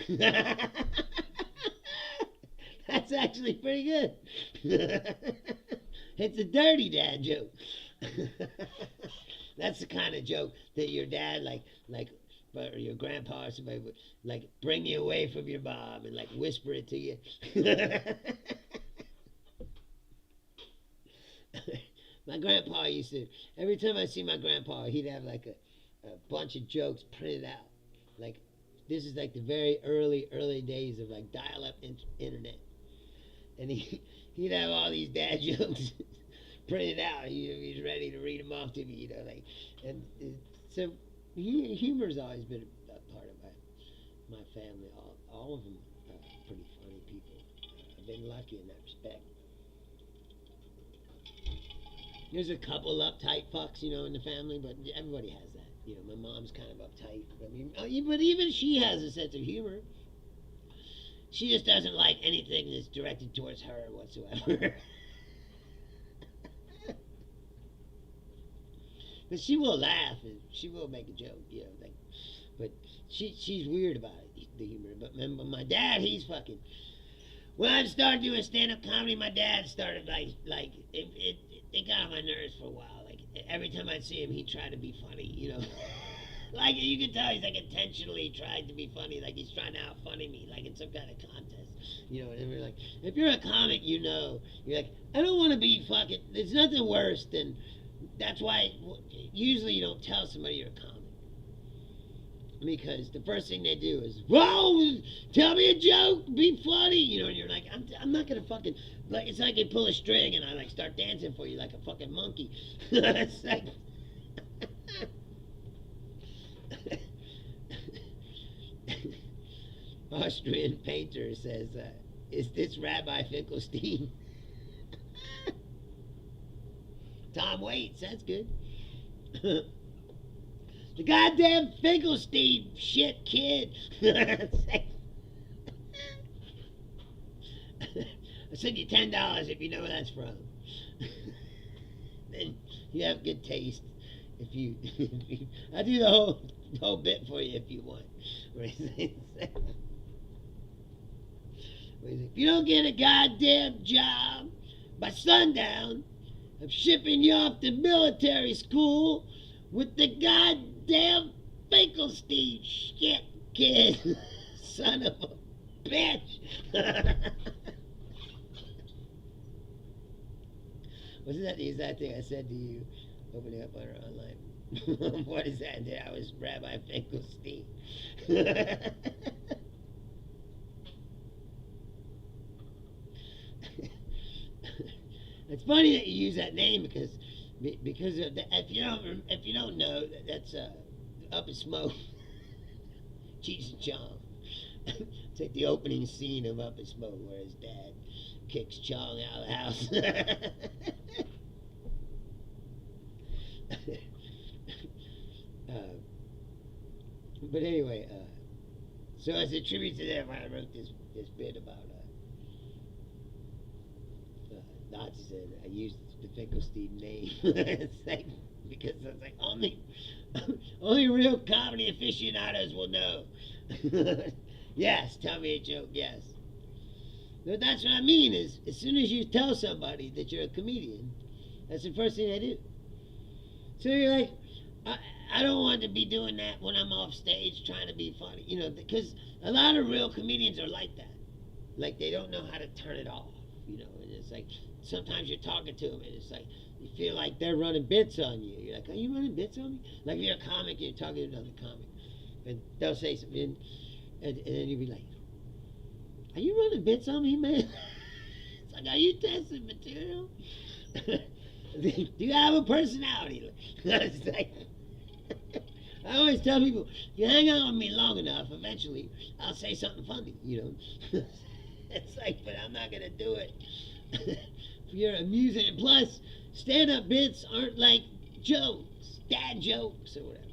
That's actually pretty good. It's a dirty dad joke. That's the kind of joke that your dad, or your grandpa or somebody would, bring you away from your mom and, whisper it to you. My grandpa used to, every time I see my grandpa, he'd have, a bunch of jokes printed out. this is like the very early days of like dial-up internet, and he'd have all these dad jokes printed out. He's ready to read them off to me, like, and so humor's always been a part of my family. All of them pretty funny people. I've been lucky in that respect. There's a couple uptight fucks, in the family, but everybody has that. My mom's kind of uptight. I mean, but even she has a sense of humor. She just doesn't like anything that's directed towards her whatsoever. But she will laugh and she will make a joke, like. But she's weird about it, the humor. But my dad, he's fucking. When I started doing stand-up comedy, my dad started like it got on my nerves for a while. Like every time I'd see him, he'd try to be funny, Like you can tell he's like intentionally trying to be funny, like he's trying to out-funny me, like in some kind of contest, And we're like, if you're a comic, you're like, I don't want to be fucking. There's nothing worse than. That's why usually you don't tell somebody you're a comic. Because the first thing they do is, whoa, tell me a joke, be funny, and you're like, I'm not gonna fucking, like, it's like they pull a string and I like start dancing for you like a fucking monkey. It's like, Austrian painter says, is this Rabbi Finkelstein? Tom Waits, that's good. The goddamn Finkelstein shit, kid. I send you $10 if you know where that's from. Then you have good taste. I do the whole bit for you if you want. If you don't get a goddamn job by sundown, I'm shipping you off to military school with the goddamn Finkelstein shit, kid. Son of a bitch. Wasn't that the exact thing I said to you opening up on our online? What is that? I was Rabbi Finkelstein. It's funny that you use that name because of the, if you don't know, that's Up in Smoke, Cheech and Chong. It's like the opening scene of Up in Smoke where his dad kicks Chong out of the house. But anyway, so as a tribute to them, I wrote this bit about Nazis, and I used the Finkelstein name. It's like, because I was like, only real comedy aficionados will know. Yes, tell me a joke, yes. But that's what I mean, is as soon as you tell somebody that you're a comedian, that's the first thing they do. So you're like, I don't want to be doing that when I'm off stage trying to be funny, because a lot of real comedians are like that. Like, they don't know how to turn it off, and it's like, sometimes you're talking to them and it's like, you feel like they're running bits on you. You're like, are you running bits on me? Like, if you're a comic and you're talking to another comic, and they'll say something, and then you'll be like, are you running bits on me, man? It's like, are you testing material? Do you have a personality? It's like, I always tell people, if you hang out with me long enough, eventually I'll say something funny, It's like, but I'm not going to do it. If you're amusing. And plus, stand-up bits aren't like jokes, dad jokes or whatever.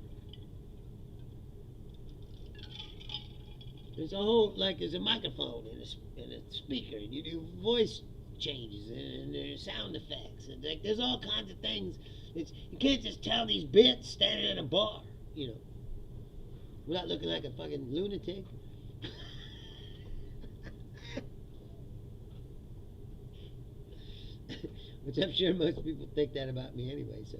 There's there's a microphone and a speaker, and you do voice changes and there's sound effects, and there's all kinds of things. You can't just tell these bits standing at a bar, without looking like a fucking lunatic. Which I'm sure most people think that about me anyway, so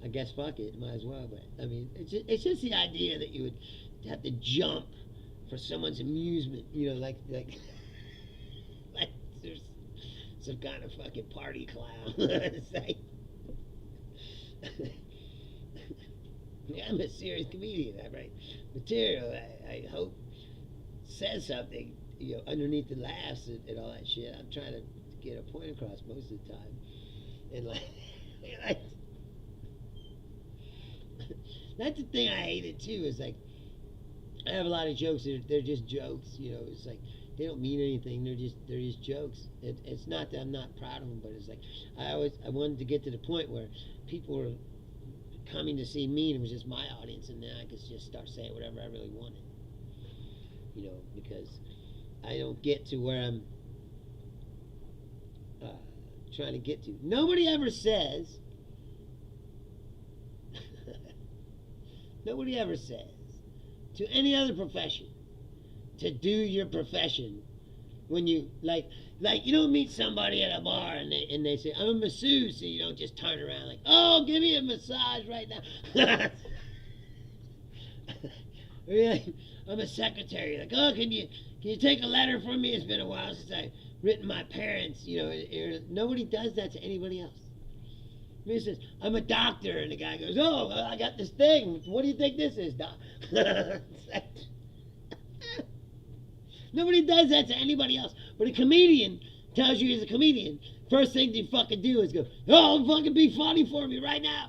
I guess fuck it, might as well. But I mean, it's just the idea that you would have to jump for someone's amusement, like there's some kind of fucking party clown. It's like, I'm a serious comedian. I write material. I hope says something, underneath the laughs and all that shit. I'm trying to get a point across most of the time. And like, like that's the thing I hated too. Is like I have a lot of jokes. They're just jokes. It's like they don't mean anything. They're just jokes. It's not that I'm not proud of them, but it's like I wanted to get to the point where people were coming to see me, and it was just my audience, and then I could just start saying whatever I really wanted. Because I don't get to where I'm trying to get to. Nobody ever says. Nobody ever says to any other profession to do your profession when you you don't meet somebody at a bar and they say I'm a masseuse, and you don't just turn around like, oh, give me a massage right now. I'm a secretary, like, oh, can you take a letter from me? It's been a while since I've written my parents. Nobody does that to anybody else. He says, I'm a doctor, and the guy goes, oh, I got this thing. What do you think this is, doc? Nobody does that to anybody else. But a comedian tells you he's a comedian. First thing you fucking do is go, oh, fucking be funny for me right now.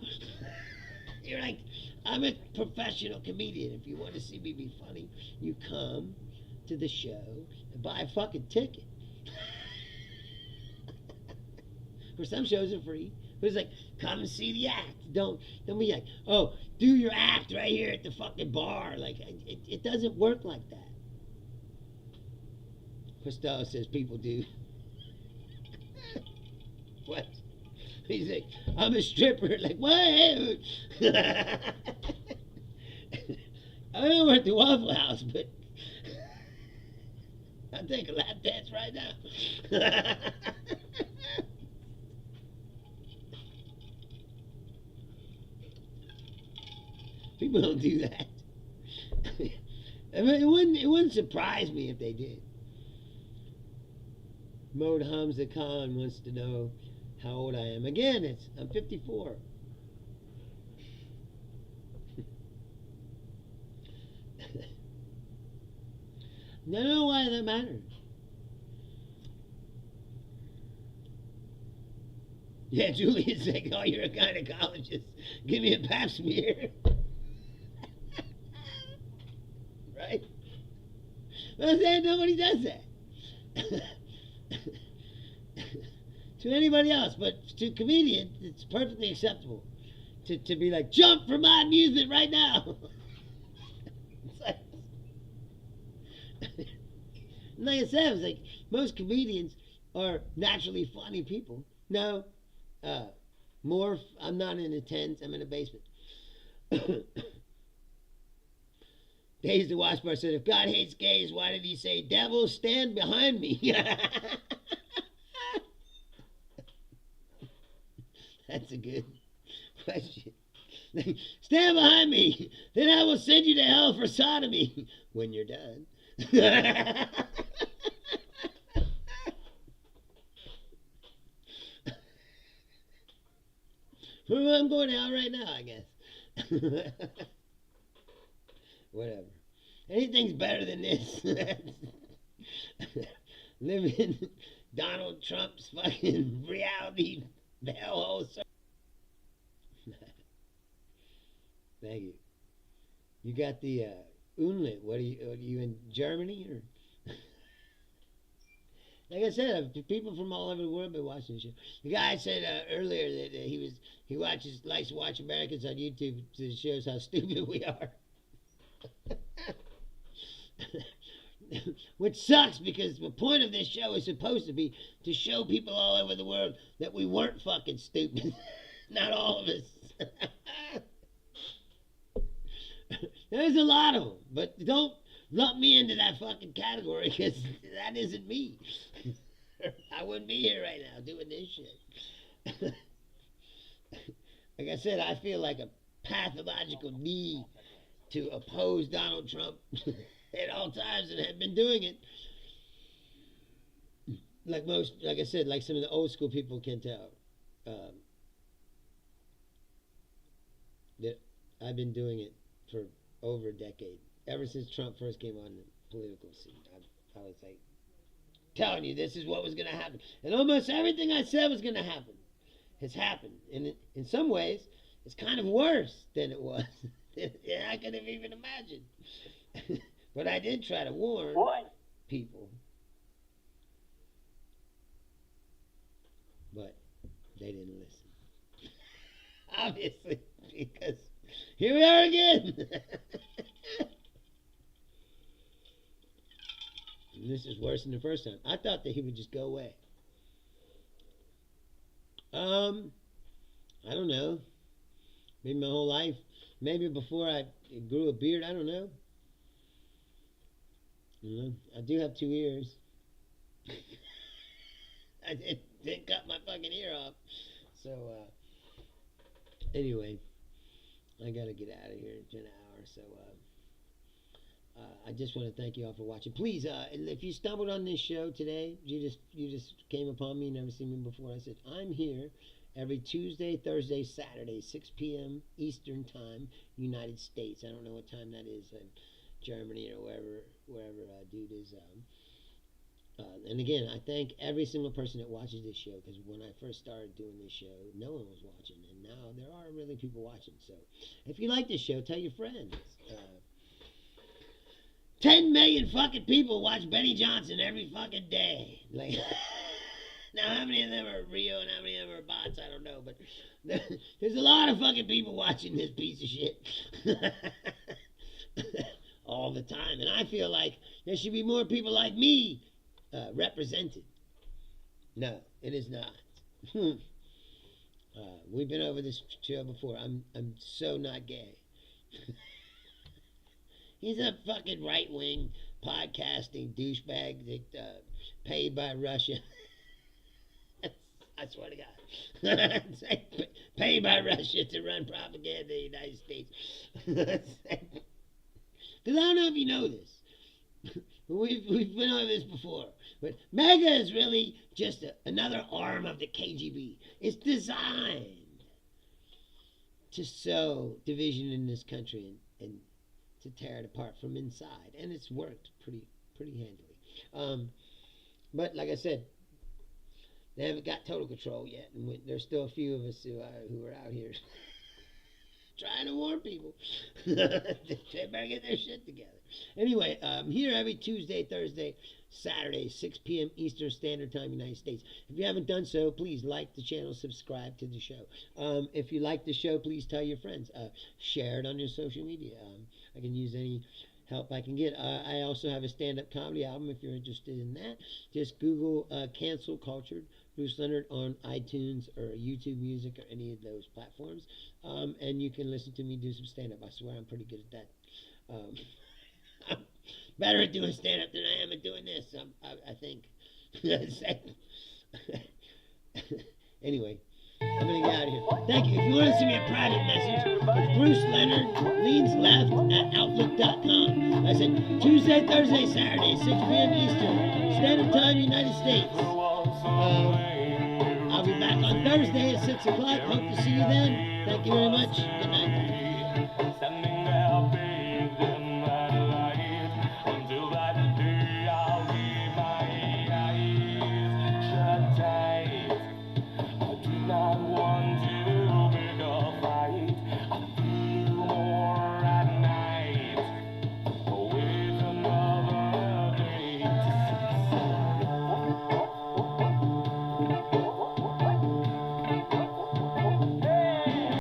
You're like, I'm a professional comedian. If you want to see me be funny, you come to the show and buy a fucking ticket. For some shows are free. But it's like, come and see the act. Don't be like, oh, do your act right here at the fucking bar. Like, it doesn't work like that. Costello says people do. What? He's like, I'm a stripper. Like, what? I don't work at the Waffle House, but I'll take a lap dance right now. People don't do that. I mean, it wouldn't surprise me if they did. Mode Hamza Khan wants to know how old I am. Again, I'm 54. I don't know why that matters. Yeah, Julian's like, oh, you're a gynecologist. Give me a pap smear. Right? Well, nobody does that. To anybody else, but to a comedian, it's perfectly acceptable to be like, jump for my amusement right now. Like I said, it's like most comedians are naturally funny people. No, I'm not in a tent. I'm in a basement. Days the Watch Bar said, if God hates gays, why did he say, devil, stand behind me? That's a good question. Stand behind me, then I will send you to hell for sodomy when you're done. Well, I'm going out right now, I guess. Whatever. Anything's better than this. Living Donald Trump's fucking reality hellhole. Thank you. You got the Unlit. Are you in Germany or? Like I said, people from all over the world have been watching the show. The guy said earlier that he likes to watch Americans on YouTube because it shows how stupid we are. Which sucks because the point of this show is supposed to be to show people all over the world that we weren't fucking stupid. Not all of us. There's a lot of them, but don't lump me into that fucking category because that isn't me. I wouldn't be here right now doing this shit. Like I said, I feel like a pathological need to oppose Donald Trump at all times and have been doing it. Like I said, like some of the old school people can tell. That I've been doing it for over a decade. Ever since Trump first came on the political scene, I was like telling you this is what was going to happen. And almost everything I said was going to happen has happened. And in some ways, it's kind of worse than it was. I could have even imagined. But I did try to warn people. But they didn't listen. Obviously, because here we are again. And this is worse than the first time. I thought that he would just go away. I don't know. Maybe my whole life. Maybe before I grew a beard. I don't know. I do have 2 ears. I didn't cut my fucking ear off. So, anyway, I gotta get out of here in an hour. So, I just want to thank you all for watching. Please, if you stumbled on this show today, you just came upon me, never seen me before. I said, I'm here every Tuesday, Thursday, Saturday, 6 p.m. Eastern Time, United States. I don't know what time that is in Germany or wherever dude is. And again, I thank every single person that watches this show, because when I first started doing this show, no one was watching, and now there are really people watching. So if you like this show, tell your friends. 10 million fucking people watch Benny Johnson every fucking day. Like, now how many of them are real and how many of them are bots, I don't know, but there's a lot of fucking people watching this piece of shit all the time, and I feel like there should be more people like me represented. No, it is not. We've been over this show before. I'm so not gay. He's a fucking right-wing podcasting douchebag that paid by Russia. I swear to God. Paid by Russia to run propaganda in the United States. Because I don't know if you know this. We've been over this before. But MAGA is really just another arm of the KGB. It's designed to sow division in this country and to tear it apart from inside, and it's worked pretty handily. But like I said, they haven't got total control yet, and there's still a few of us who are out here trying to warn people. They better get their shit together. Anyway, here every Tuesday, Thursday, Saturday, 6 p.m. Eastern Standard Time, United States. If you haven't done so, please like the channel, subscribe to the show. If you like the show, please tell your friends. Share it on your social media. I can use any help I can get. I also have a stand-up comedy album if you're interested in that. Just Google Cancel Cultured Bruce Leonard on iTunes or YouTube Music or any of those platforms. And you can listen to me do some stand-up. I swear I'm pretty good at that. I'm better at doing stand-up than I am at doing this, I think. Anyway, I'm going to get out of here. Thank you. If you want to send me a private message, it's Bruce Leonard Leans Left at Outlook.com. I said Tuesday, Thursday, Saturday, 6 p.m. Eastern Standard Time, United States. I'll be back on Thursday at 6 o'clock. Hope to see you then. Thank you very much. Good night.